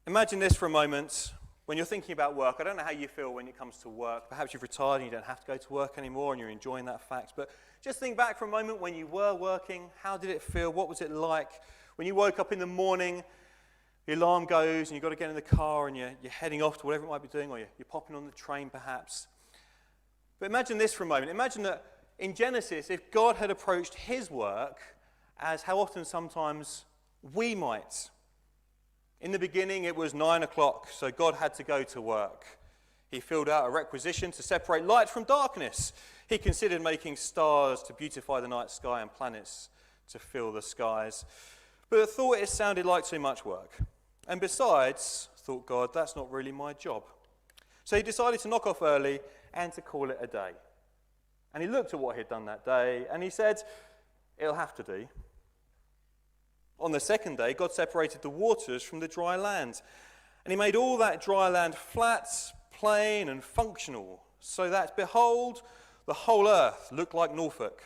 Imagine this for a moment. When you're thinking about work, I don't know how you feel when it comes to work. Perhaps you've retired and you don't have to go to work anymore and you're enjoying that fact. But just think back for a moment when you were working. How did it feel? What was it like? When you woke up in the morning, the alarm goes and you've got to get in the car and you're heading off to whatever it might be doing, or you're popping on the train perhaps. But imagine this for a moment. Imagine that in Genesis, if God had approached his work as how often sometimes we might. In the beginning, it was 9 o'clock, so God had to go to work. He filled out a requisition to separate light from darkness. He considered making stars to beautify the night sky and planets to fill the skies. But thought it sounded like too much work. And besides, thought God, that's not really my job. So he decided to knock off early and to call it a day. And he looked at what he'd done that day, and he said, it'll have to do. On the second day, God separated the waters from the dry land. And he made all that dry land flat, plain, and functional, so that, behold, the whole earth looked like Norfolk.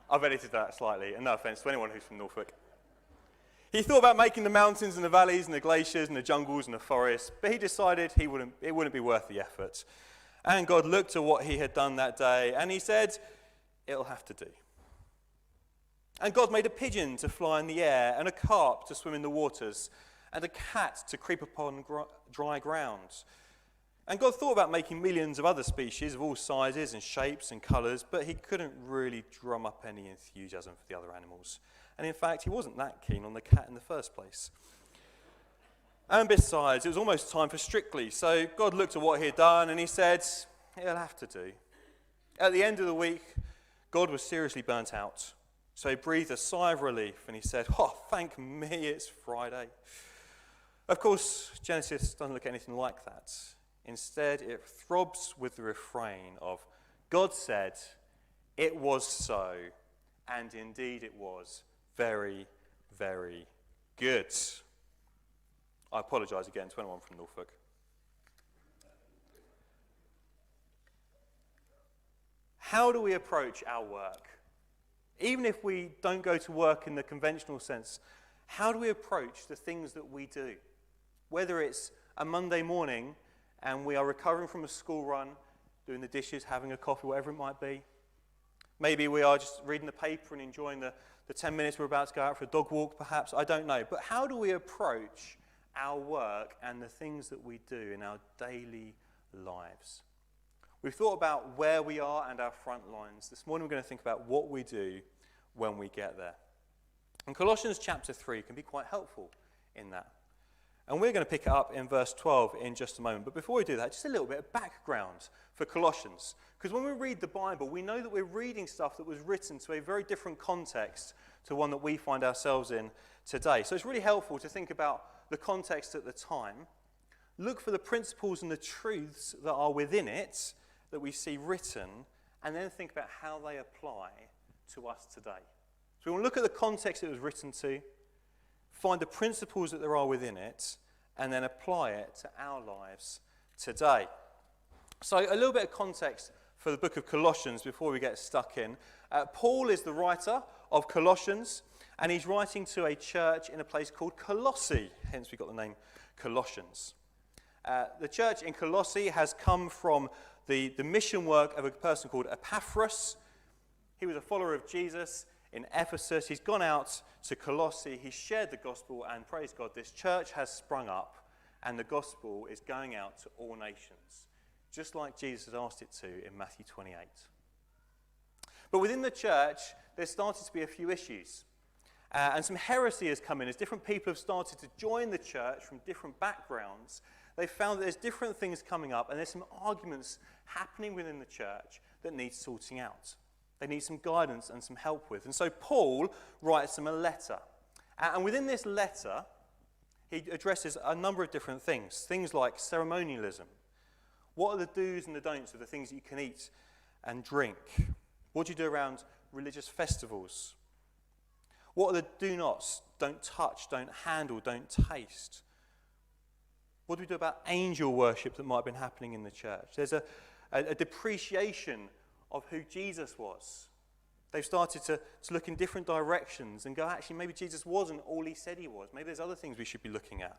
I've edited that slightly, and no offence to anyone who's from Norfolk. He thought about making the mountains and the valleys and the glaciers and the jungles and the forests, but he decided it wouldn't be worth the effort. And God looked at what he had done that day, and he said, it'll have to do. And God made a pigeon to fly in the air, and a carp to swim in the waters, and a cat to creep upon dry ground. And God thought about making millions of other species of all sizes and shapes and colours, but he couldn't really drum up any enthusiasm for the other animals. And in fact, he wasn't that keen on the cat in the first place. And besides, it was almost time for Strictly, so God looked at what he had done, and he said, it'll have to do. At the end of the week, God was seriously burnt out. So he breathed a sigh of relief and he said, thank me, it's Friday. Of course, Genesis doesn't look anything like that. Instead, it throbs with the refrain of, God said, it was so, and indeed it was very, very good. I apologise again to anyone from Norfolk. How do we approach our work? Even if we don't go to work in the conventional sense, how do we approach the things that we do? Whether it's a Monday morning and we are recovering from a school run, doing the dishes, having a coffee, whatever it might be. Maybe we are just reading the paper and enjoying the 10 minutes we're about to go out for a dog walk, perhaps. I don't know. But how do we approach our work and the things that we do in our daily lives? We've thought about where we are and our front lines. This morning we're going to think about what we do when we get there. And Colossians chapter 3 can be quite helpful in that. And we're going to pick it up in verse 12 in just a moment. But before we do that, just a little bit of background for Colossians. Because when we read the Bible, we know that we're reading stuff that was written to a very different context to one that we find ourselves in today. So it's really helpful to think about the context at the time, look for the principles and the truths that are within it that we see written, and then think about how they apply to us today. So we want to look at the context it was written to, find the principles that there are within it, and then apply it to our lives today. So a little bit of context for the book of Colossians before we get stuck in. Paul is the writer of Colossians, and he's writing to a church in a place called Colossae, hence we got the name Colossians. The church in Colossae has come from the mission work of a person called Epaphras. He was a follower of Jesus in Ephesus. He's gone out to Colossae. He's shared the gospel, and praise God, this church has sprung up, and the gospel is going out to all nations, just like Jesus asked it to in Matthew 28. But within the church, there started to be a few issues. And some heresy has come in. As different people have started to join the church from different backgrounds, they've found that there's different things coming up, and there's some arguments happening within the church that need sorting out. They need some guidance and some help with. And so Paul writes them a letter. And within this letter, he addresses a number of different things. Things like ceremonialism. What are the do's and the don'ts of the things that you can eat and drink? What do you do around religious festivals? What are the do-nots? Don't touch, don't handle, don't taste. What do we do about angel worship that might have been happening in the church? There's a depreciation of who Jesus was. They've started to look in different directions and go, actually, maybe Jesus wasn't all he said he was. Maybe there's other things we should be looking at.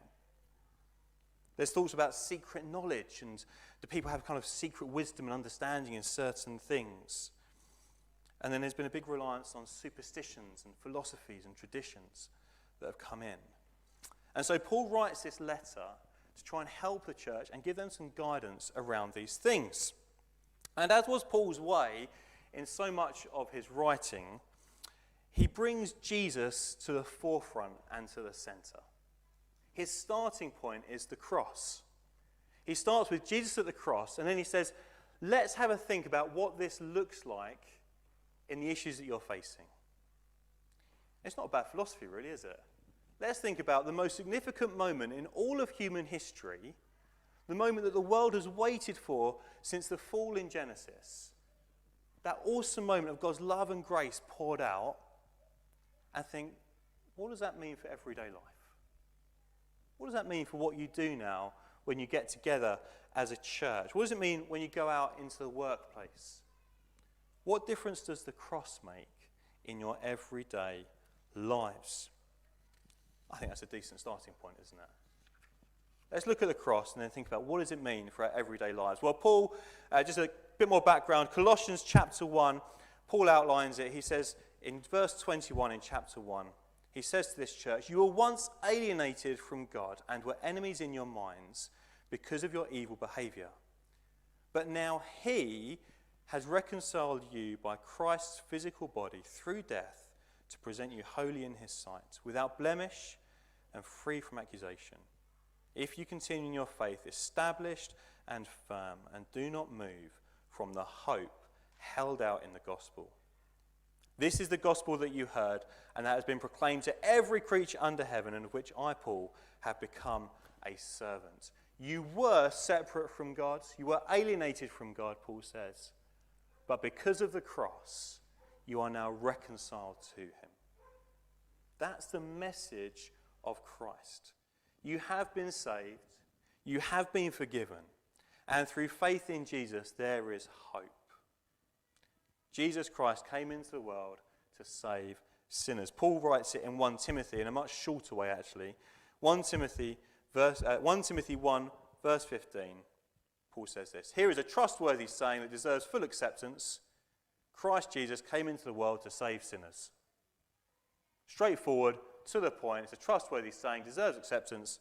There's thoughts about secret knowledge, and do people have kind of secret wisdom and understanding in certain things? And then there's been a big reliance on superstitions and philosophies and traditions that have come in. And so Paul writes this letter to try and help the church and give them some guidance around these things. And as was Paul's way in so much of his writing, he brings Jesus to the forefront and to the center. His starting point is the cross. He starts with Jesus at the cross, and then he says, let's have a think about what this looks like in the issues that you're facing. It's not about philosophy, really, is it? Let's think about the most significant moment in all of human history, the moment that the world has waited for since the fall in Genesis. That awesome moment of God's love and grace poured out, and think, what does that mean for everyday life? What does that mean for what you do now when you get together as a church? What does it mean when you go out into the workplace? What difference does the cross make in your everyday lives? I think that's a decent starting point, isn't it? Let's look at the cross and then think about what does it mean for our everyday lives. Well, Paul, just a bit more background. Colossians chapter 1, Paul outlines it. He says in verse 21 in chapter 1, he says to this church, you were once alienated from God and were enemies in your minds because of your evil behavior. But now he has reconciled you by Christ's physical body through death to present you holy in his sight, without blemish and free from accusation. If you continue in your faith, established and firm, and do not move from the hope held out in the gospel. This is the gospel that you heard, and that has been proclaimed to every creature under heaven, and of which I, Paul, have become a servant. You were separate from God. You were alienated from God, Paul says. But because of the cross, you are now reconciled to him. That's the message of Christ. You have been saved, you have been forgiven, and through faith in Jesus, there is hope. Jesus Christ came into the world to save sinners. Paul writes it in 1 Timothy, in a much shorter way actually. 1 Timothy 1, verse 15, Paul says this, here is a trustworthy saying that deserves full acceptance. Christ Jesus came into the world to save sinners. Straightforward, to the point, it's a trustworthy saying, deserves acceptance.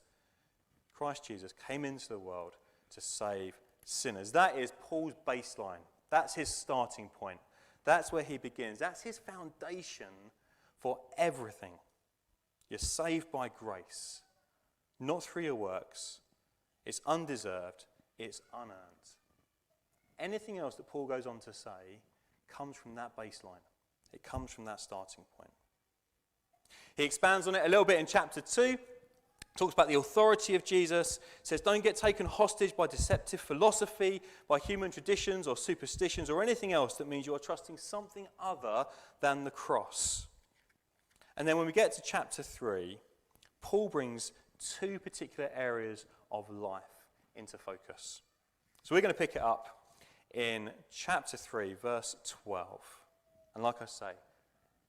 Christ Jesus came into the world to save sinners. That is Paul's baseline. That's his starting point. That's where he begins. That's his foundation for everything. You're saved by grace, not through your works. It's undeserved. It's unearned. Anything else that Paul goes on to say comes from that baseline. It comes from that starting point. He expands on it a little bit in chapter 2. Talks about the authority of Jesus. Says, don't get taken hostage by deceptive philosophy, by human traditions or superstitions or anything else that means you are trusting something other than the cross. And then when we get to chapter 3, Paul brings two particular areas of life into focus. So we're going to pick it up in chapter 3, verse 12. And like I say,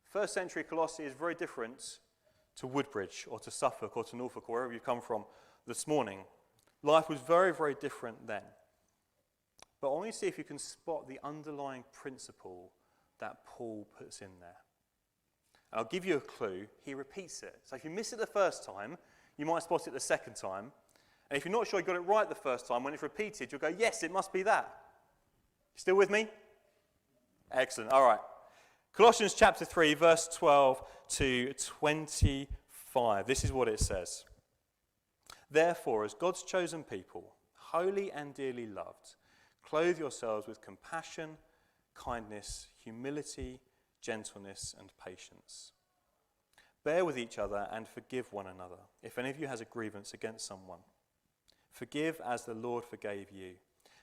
first century Colossae is very different to Woodbridge or to Suffolk or to Norfolk or wherever you come from this morning. Life was very, very different then. But I want you to see if you can spot the underlying principle that Paul puts in there. And I'll give you a clue. He repeats it. So if you miss it the first time, you might spot it the second time. And if you're not sure you got it right the first time, when it's repeated, you'll go, yes, it must be that. You still with me? Excellent. All right. Colossians chapter 3, verse 12 to 25. This is what it says. Therefore, as God's chosen people, holy and dearly loved, clothe yourselves with compassion, kindness, humility, gentleness, and patience. Bear with each other and forgive one another, if any of you has a grievance against someone. Forgive as the Lord forgave you.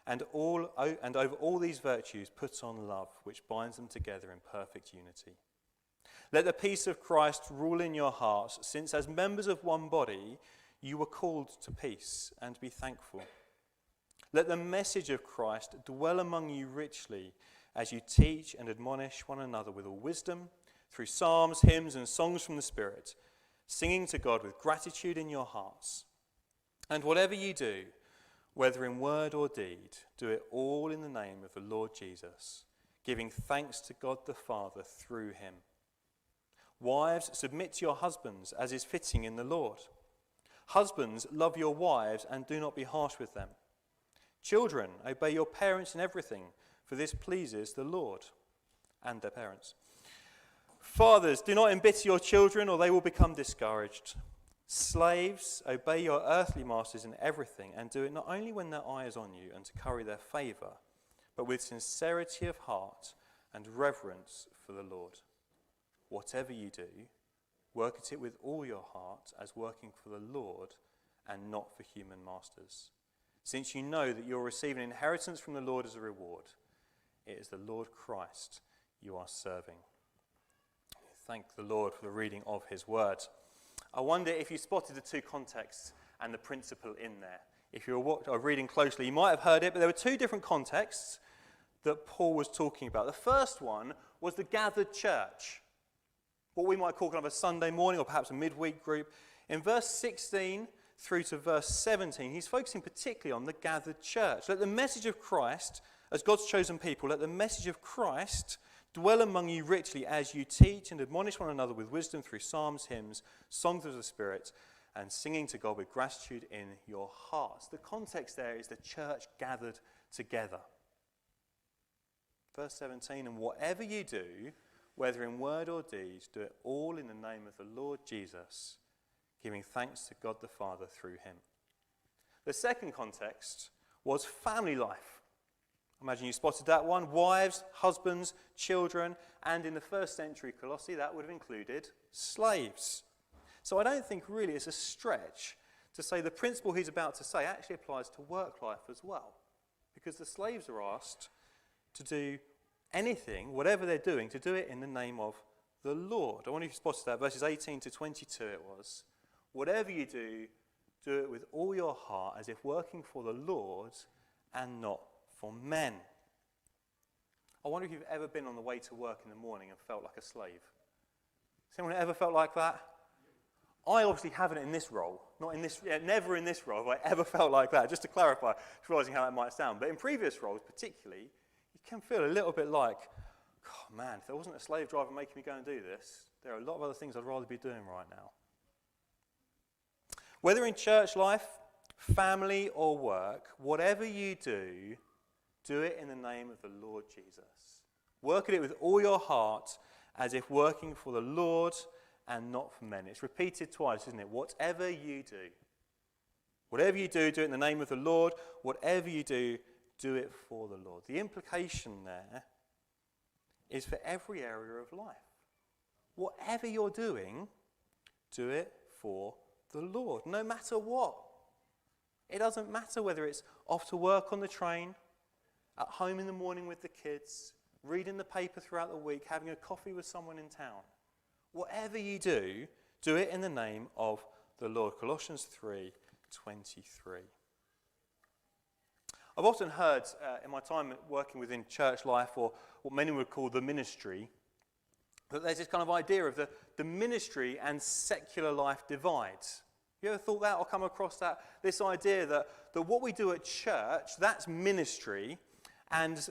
And over all these virtues put on love, which binds them together in perfect unity. Let the peace of Christ rule in your hearts, since as members of one body you were called to peace, and be thankful. Let the message of Christ dwell among you richly, as you teach and admonish one another with all wisdom, through psalms, hymns, and songs from the Spirit, singing to God with gratitude in your hearts. And whatever you do, whether in word or deed, do it all in the name of the Lord Jesus, giving thanks to God the Father through him. Wives, submit to your husbands as is fitting in the Lord. Husbands, love your wives and do not be harsh with them. Children, obey your parents in everything, for this pleases the Lord and their parents. Fathers, do not embitter your children, or they will become discouraged. Slaves, obey your earthly masters in everything, and do it not only when their eye is on you and to curry their favour, but with sincerity of heart and reverence for the Lord. Whatever you do, work at it with all your heart, as working for the Lord and not for human masters, since you know that you will receive an inheritance from the Lord as a reward. It is the Lord Christ you are serving. Thank the Lord for the reading of his word. I wonder if you spotted the two contexts and the principle in there. If you were reading closely, you might have heard it, but there were two different contexts that Paul was talking about. The first one was the gathered church, what we might call kind of a Sunday morning or perhaps a midweek group. In verse 16 through to verse 17, he's focusing particularly on the gathered church. Let the message of Christ, as God's chosen people, let the message of Christ dwell among you richly as you teach and admonish one another with wisdom through psalms, hymns, songs of the Spirit, and singing to God with gratitude in your hearts. The context there is the church gathered together. Verse 17, and whatever you do, whether in word or deed, do it all in the name of the Lord Jesus, giving thanks to God the Father through him. The second context was family life. Imagine you spotted that one. Wives, husbands, children, and in the first century Colossae, that would have included slaves. So I don't think really it's a stretch to say the principle he's about to say actually applies to work life as well. Because the slaves are asked to do anything, whatever they're doing, to do it in the name of the Lord. I wonder if you spotted that. Verses 18 to 22 it was. Whatever you do, do it with all your heart as if working for the Lord and not for men. I wonder if you've ever been on the way to work in the morning and felt like a slave. Has anyone ever felt like that? I obviously haven't in this role. Never in this role have I ever felt like that. Just to clarify, just realising how that might sound. But in previous roles particularly, you can feel a little bit like, oh man, if there wasn't a slave driver making me go and do this, there are a lot of other things I'd rather be doing right now. Whether in church life, family or work, whatever you do, do it in the name of the Lord Jesus. Work at it with all your heart as if working for the Lord and not for men. It's repeated twice, isn't it? Whatever you do. Whatever you do, do it in the name of the Lord. Whatever you do, do it for the Lord. The implication there is for every area of life. Whatever you're doing, do it for the Lord, no matter what. It doesn't matter whether it's off to work on the train, at home in the morning with the kids, reading the paper throughout the week, having a coffee with someone in town. Whatever you do, do it in the name of the Lord. Colossians 3:23. I've often heard in my time working within church life, or what many would call the ministry, that there's this kind of idea of the ministry and secular life divide. You ever thought that or come across that? This idea that what we do at church, that's ministry, and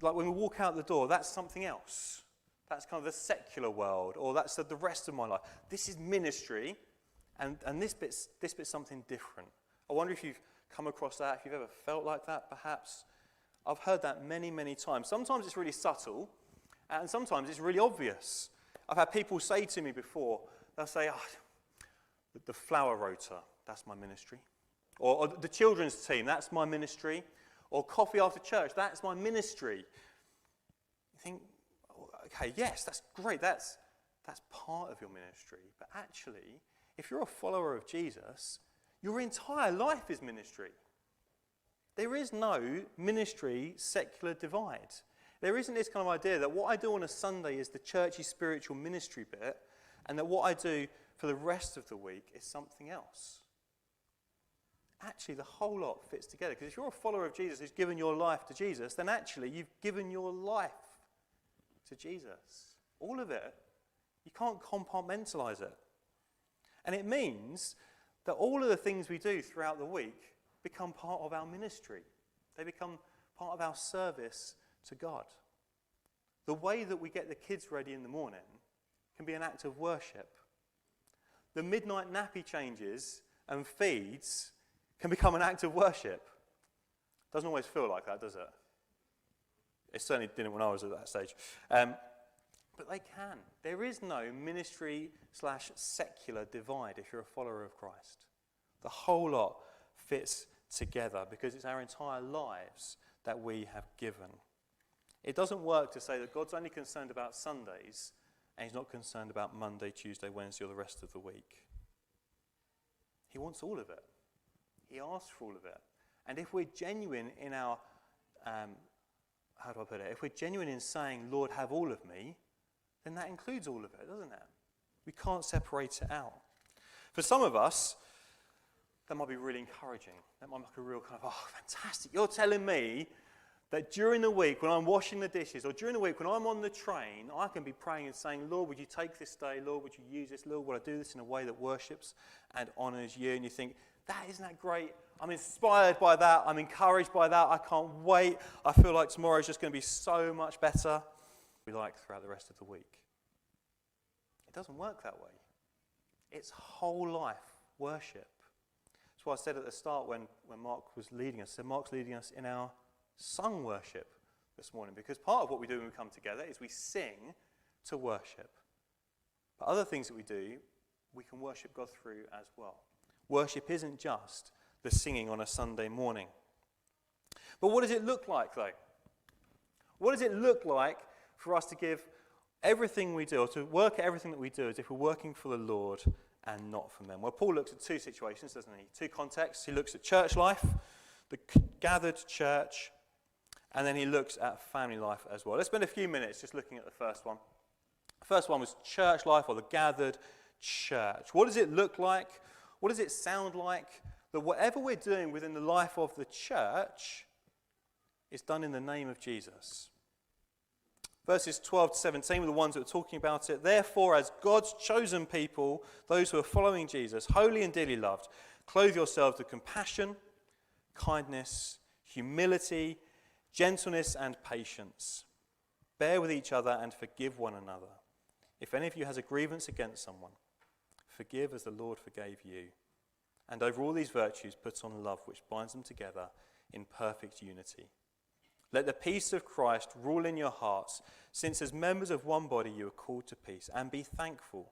like when we walk out the door, that's something else. That's kind of the secular world, or that's the rest of my life. This is ministry, and this bit's something different. I wonder if you've come across that, if you've ever felt like that, perhaps. I've heard that many, many times. Sometimes it's really subtle, and sometimes it's really obvious. I've had people say to me before, they'll say, the flower rota, that's my ministry. Or the children's team, that's my ministry. Or coffee after church, that's my ministry. You think, okay, yes, that's great, that's part of your ministry. But actually, if you're a follower of Jesus, your entire life is ministry. There is no ministry secular divide. There isn't this kind of idea that what I do on a Sunday is the churchy spiritual ministry bit, and that what I do for the rest of the week is something else. actually the whole lot fits together. Because if you're a follower of Jesus who's given your life to Jesus, then actually you've given your life to Jesus. All of it. You can't compartmentalize it. And it means that all of the things we do throughout the week become part of our ministry. They become part of our service to God. The way that we get the kids ready in the morning can be an act of worship. The midnight nappy changes and feeds can become an act of worship. Doesn't always feel like that, does it? It certainly didn't when I was at that stage. But they can. There is no ministry/secular divide if you're a follower of Christ. The whole lot fits together because it's our entire lives that we have given. It doesn't work to say that God's only concerned about Sundays and he's not concerned about Monday, Tuesday, Wednesday, or the rest of the week. He wants all of it. He asks for all of it. And if we're genuine in our, if we're genuine in saying, Lord, have all of me, then that includes all of it, doesn't it? We can't separate it out. For some of us, that might be really encouraging. That might make a real kind of, oh, fantastic. You're telling me that during the week when I'm washing the dishes or during the week when I'm on the train, I can be praying and saying, Lord, would you take this day? Lord, would you use this? Lord, would I do this in a way that worships and honours you? And you think, isn't that great? I'm inspired by that. I'm encouraged by that. I can't wait. I feel like tomorrow is just going to be so much better. We like throughout the rest of the week. It doesn't work that way. It's whole life worship. That's why I said at the start when Mark was leading us, I said Mark's leading us in our sung worship this morning, because part of what we do when we come together is we sing to worship. But other things that we do, we can worship God through as well. Worship isn't just the singing on a Sunday morning. But what does it look like, though? What does it look like for us to give everything we do, or to work at everything that we do as if we're working for the Lord and not for men? Well, Paul looks at two situations, doesn't he? Two contexts. He looks at church life, the gathered church, and then he looks at family life as well. Let's spend a few minutes just looking at the first one. The first one was church life, or the gathered church. What does it look like? What does it sound like? That whatever we're doing within the life of the church is done in the name of Jesus. Verses 12 to 17 were the ones that were talking about it. Therefore, as God's chosen people, those who are following Jesus, holy and dearly loved, clothe yourselves with compassion, kindness, humility, gentleness, and patience. Bear with each other and forgive one another. If any of you has a grievance against someone, forgive as the Lord forgave you. And over all these virtues, put on love, which binds them together in perfect unity. Let the peace of Christ rule in your hearts, since as members of one body you are called to peace, and be thankful.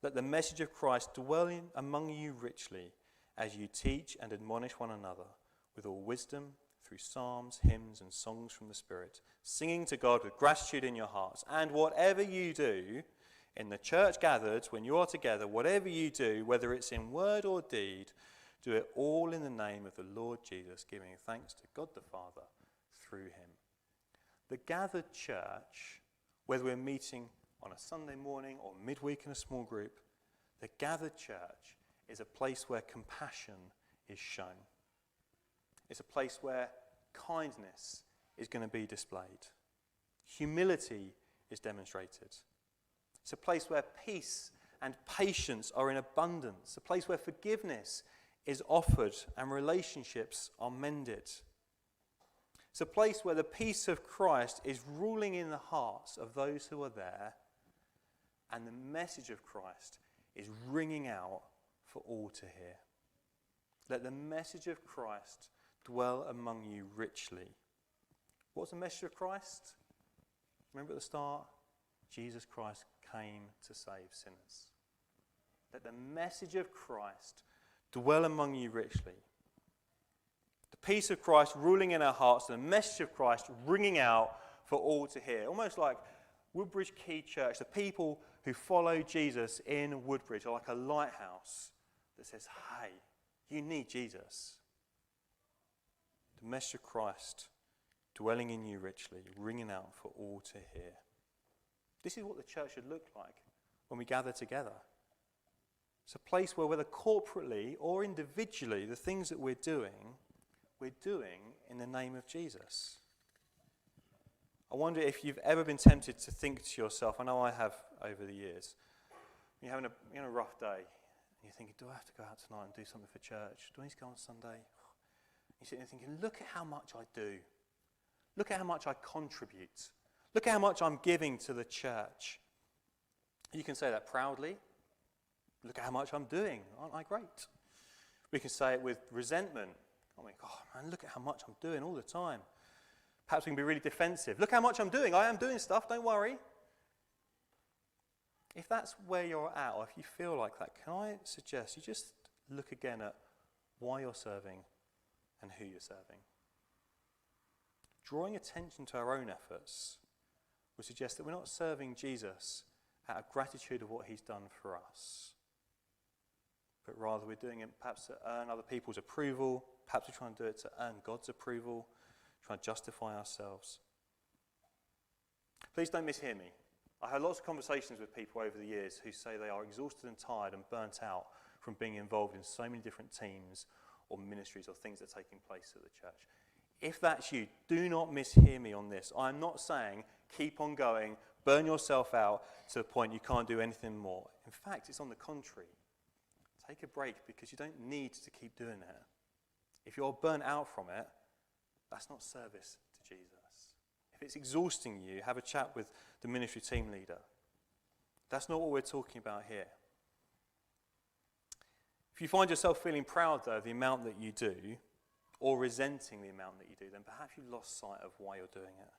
Let the message of Christ dwell among you richly, as you teach and admonish one another with all wisdom, through psalms, hymns, and songs from the Spirit, singing to God with gratitude in your hearts. And whatever you do in the church gathered, when you are together, whatever you do, whether it's in word or deed, do it all in the name of the Lord Jesus, giving thanks to God the Father through him. The gathered church, whether we're meeting on a Sunday morning or midweek in a small group, the gathered church is a place where compassion is shown. It's a place where kindness is going to be displayed. Humility is demonstrated. It's a place where peace and patience are in abundance. A place where forgiveness is offered and relationships are mended. It's a place where the peace of Christ is ruling in the hearts of those who are there, and the message of Christ is ringing out for all to hear. Let the message of Christ dwell among you richly. What's the message of Christ? Remember at the start? Jesus Christ came to save sinners. Let the message of Christ dwell among you richly. The peace of Christ ruling in our hearts, and the message of Christ ringing out for all to hear. Almost like Woodbridge Quay Church, the people who follow Jesus in Woodbridge are like a lighthouse that says, hey, you need Jesus. The message of Christ dwelling in you richly, ringing out for all to hear. This is what the church should look like when we gather together. It's a place where, whether corporately or individually, the things that we're doing in the name of Jesus. I wonder if you've ever been tempted to think to yourself, I know I have over the years, you're having a rough day, and you're thinking, do I have to go out tonight and do something for church? Do I need to go on Sunday? You're sitting there thinking, look at how much I do. Look at how much I contribute. Look at how much I'm giving to the church. You can say that proudly. Look at how much I'm doing. Aren't I great? We can say it with resentment. I mean, oh man, look at how much I'm doing all the time. Perhaps we can be really defensive. Look how much I'm doing. I am doing stuff, don't worry. If that's where you're at, or if you feel like that, can I suggest you just look again at why you're serving and who you're serving? Drawing attention to our own efforts would suggest that we're not serving Jesus out of gratitude of what he's done for us, but rather we're doing it perhaps to earn other people's approval. Perhaps we're trying to do it to earn God's approval, trying to justify ourselves. Please don't mishear me. I had lots of conversations with people over the years who say they are exhausted and tired and burnt out from being involved in so many different teams or ministries or things that are taking place at the church. If that's you, do not mishear me on this. I'm not saying keep on going, burn yourself out to the point you can't do anything more. In fact, it's on the contrary. Take a break because you don't need to keep doing it. If you're burnt out from it, that's not service to Jesus. If it's exhausting you, have a chat with the ministry team leader. That's not what we're talking about here. If you find yourself feeling proud, though, of the amount that you do, or resenting the amount that you do, then perhaps you've lost sight of why you're doing it.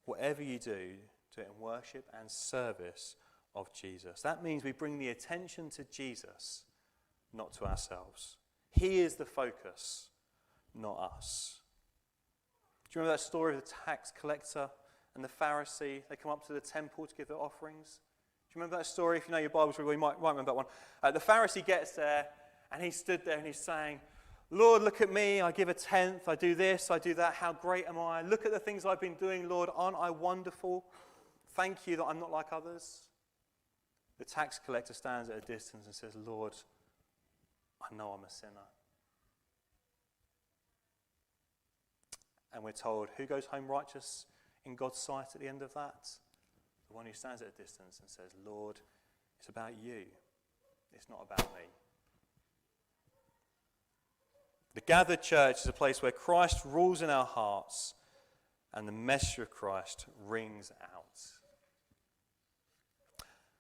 Whatever you do it in worship and service of Jesus. That means we bring the attention to Jesus, not to ourselves. He is the focus, not us. Do you remember that story of the tax collector and the Pharisee? They come up to the temple to give their offerings. Do you remember that story? If you know your Bibles really well, you might remember that one. The Pharisee gets there, and he stood there and he's saying, Lord, look at me. I give a tenth. I do this. I do that. How great am I? Look at the things I've been doing, Lord. Aren't I wonderful? Thank you that I'm not like others. The tax collector stands at a distance and says, Lord, I know I'm a sinner. And we're told, who goes home righteous in God's sight at the end of that? The one who stands at a distance and says, Lord, it's about you. It's not about me. The gathered church is a place where Christ rules in our hearts and the message of Christ rings out.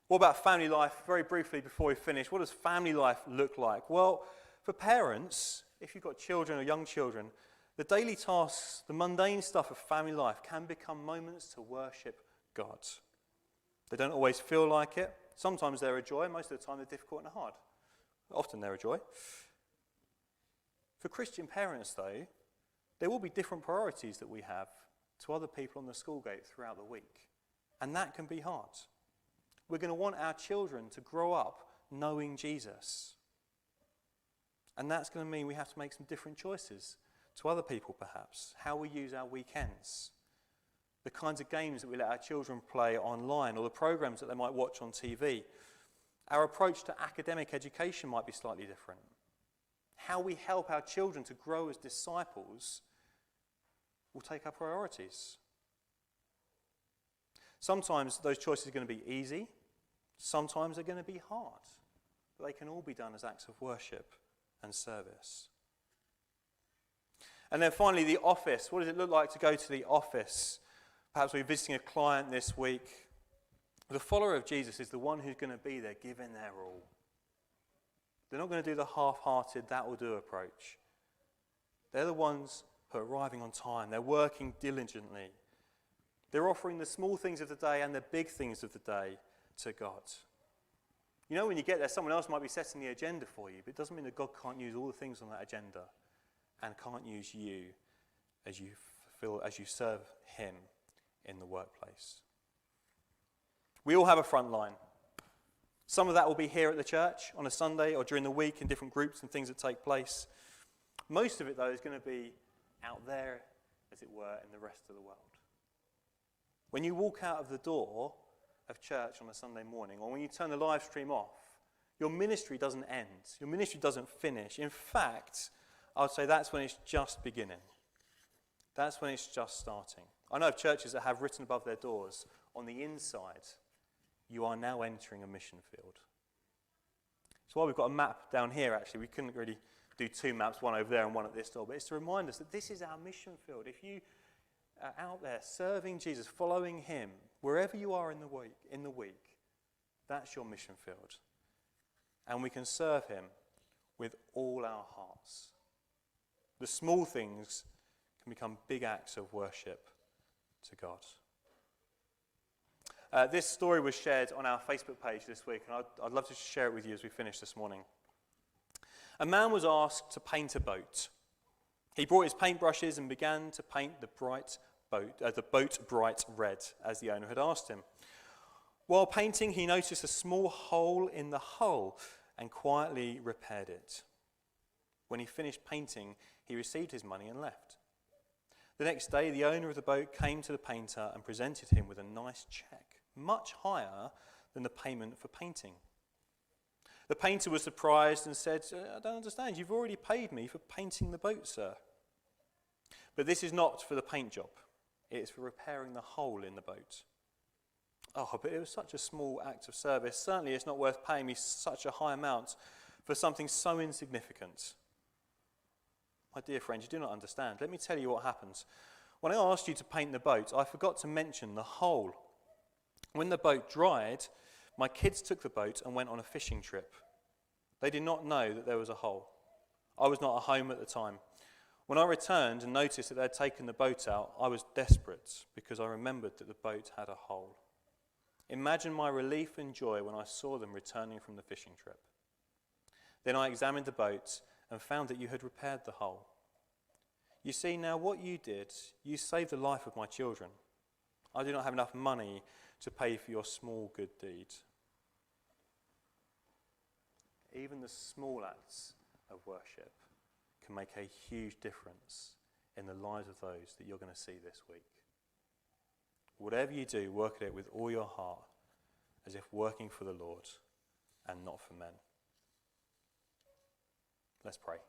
What about family life? Very briefly before we finish, what does family life look like? Well, for parents, if you've got children or young children, the daily tasks, the mundane stuff of family life can become moments to worship God. They don't always feel like it. Sometimes they're a joy. Most of the time they're difficult and hard. Often they're a joy. For Christian parents, though, there will be different priorities that we have to other people on the school gate throughout the week. And that can be hard. We're going to want our children to grow up knowing Jesus. And that's going to mean we have to make some different choices to other people, perhaps. How we use our weekends. The kinds of games that we let our children play online, or the programs that they might watch on TV. Our approach to academic education might be slightly different. How we help our children to grow as disciples will take our priorities. Sometimes those choices are going to be easy. Sometimes they're going to be hard. But they can all be done as acts of worship and service. And then finally, the office. What does it look like to go to the office? Perhaps we're visiting a client this week. The follower of Jesus is the one who's going to be there giving their all. They're not going to do the half-hearted, that will do approach. They're the ones who are arriving on time. They're working diligently. They're offering the small things of the day and the big things of the day to God. You know, when you get there, someone else might be setting the agenda for you, but it doesn't mean that God can't use all the things on that agenda and can't use you as you serve him in the workplace. We all have a front line. Some of that will be here at the church on a Sunday or during the week in different groups and things that take place. Most of it, though, is going to be out there, as it were, in the rest of the world. When you walk out of the door of church on a Sunday morning, or when you turn the live stream off, your ministry doesn't end. Your ministry doesn't finish. In fact, I would say that's when it's just beginning. That's when it's just starting. I know of churches that have written above their doors, on the inside, you are now entering a mission field. That's why we've got a map down here, actually. We couldn't really do two maps, one over there and one at this door, but it's to remind us that this is our mission field. If you are out there serving Jesus, following him, wherever you are in the week, that's your mission field. And we can serve him with all our hearts. The small things can become big acts of worship to God. This story was shared on our Facebook page this week, and I'd love to share it with you as we finish this morning. A man was asked to paint a boat. He brought his paintbrushes and began to paint the boat bright red, as the owner had asked him. While painting, he noticed a small hole in the hull and quietly repaired it. When he finished painting, he received his money and left. The next day, the owner of the boat came to the painter and presented him with a nice cheque, much higher than the payment for painting. The painter was surprised and said, "I don't understand, you've already paid me for painting the boat, sir. But this is not for the paint job, it is for repairing the hole in the boat." "Oh, but it was such a small act of service. Certainly it's not worth paying me such a high amount for something so insignificant." "My dear friend, you do not understand. Let me tell you what happened. When I asked you to paint the boat, I forgot to mention the hole. When the boat dried, my kids took the boat and went on a fishing trip. They did not know that there was a hole. I was not at home at the time. When I returned and noticed that they had taken the boat out, I was desperate because I remembered that the boat had a hole. Imagine my relief and joy when I saw them returning from the fishing trip. Then I examined the boat and found that you had repaired the hole. You see, now what you did, you saved the life of my children. I do not have enough money to pay for your small good deed." Even the small acts of worship can make a huge difference in the lives of those that you're going to see this week. Whatever you do, work at it with all your heart, as if working for the Lord and not for men. Let's pray.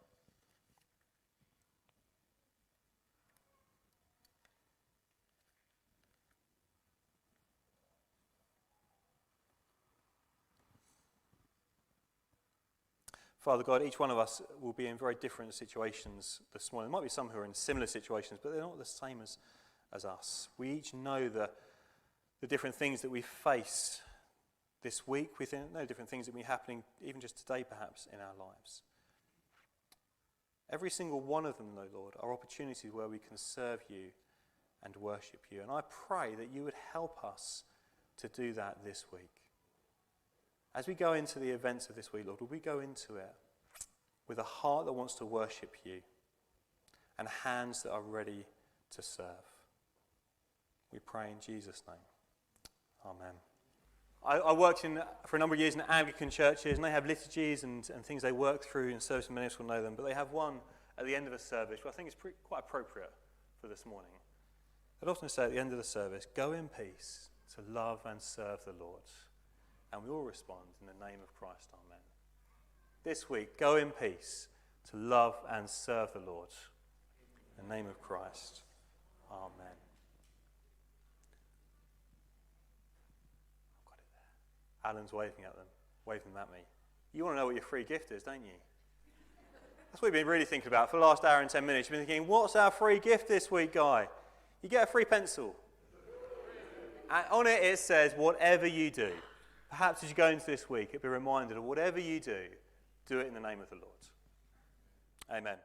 Father God, each one of us will be in very different situations this morning. There might be some who are in similar situations, but they're not the same as us. We each know the different things that we face this week. We know different things that will be happening even just today, perhaps, in our lives. Every single one of them, though, Lord, are opportunities where we can serve you and worship you. And I pray that you would help us to do that this week. As we go into the events of this week, Lord, will we go into it with a heart that wants to worship you and hands that are ready to serve? We pray in Jesus' name. Amen. I worked for a number of years in Anglican churches, and they have liturgies and things they work through, and service ministers will know them, but they have one at the end of a service, which I think is quite appropriate for this morning. They'd often say at the end of the service, "Go in peace to love and serve the Lord." And we all respond in the name of Christ, amen. This week, go in peace to love and serve the Lord. In the name of Christ, amen. I've got it there. Alan's waving at them at me. You want to know what your free gift is, don't you? That's what we've been really thinking about for the last hour and 10 minutes. You've been thinking, what's our free gift this week, Guy? You get a free pencil. And on it says, whatever you do. Perhaps as you go into this week, you'll be reminded of whatever you do, do it in the name of the Lord. Amen.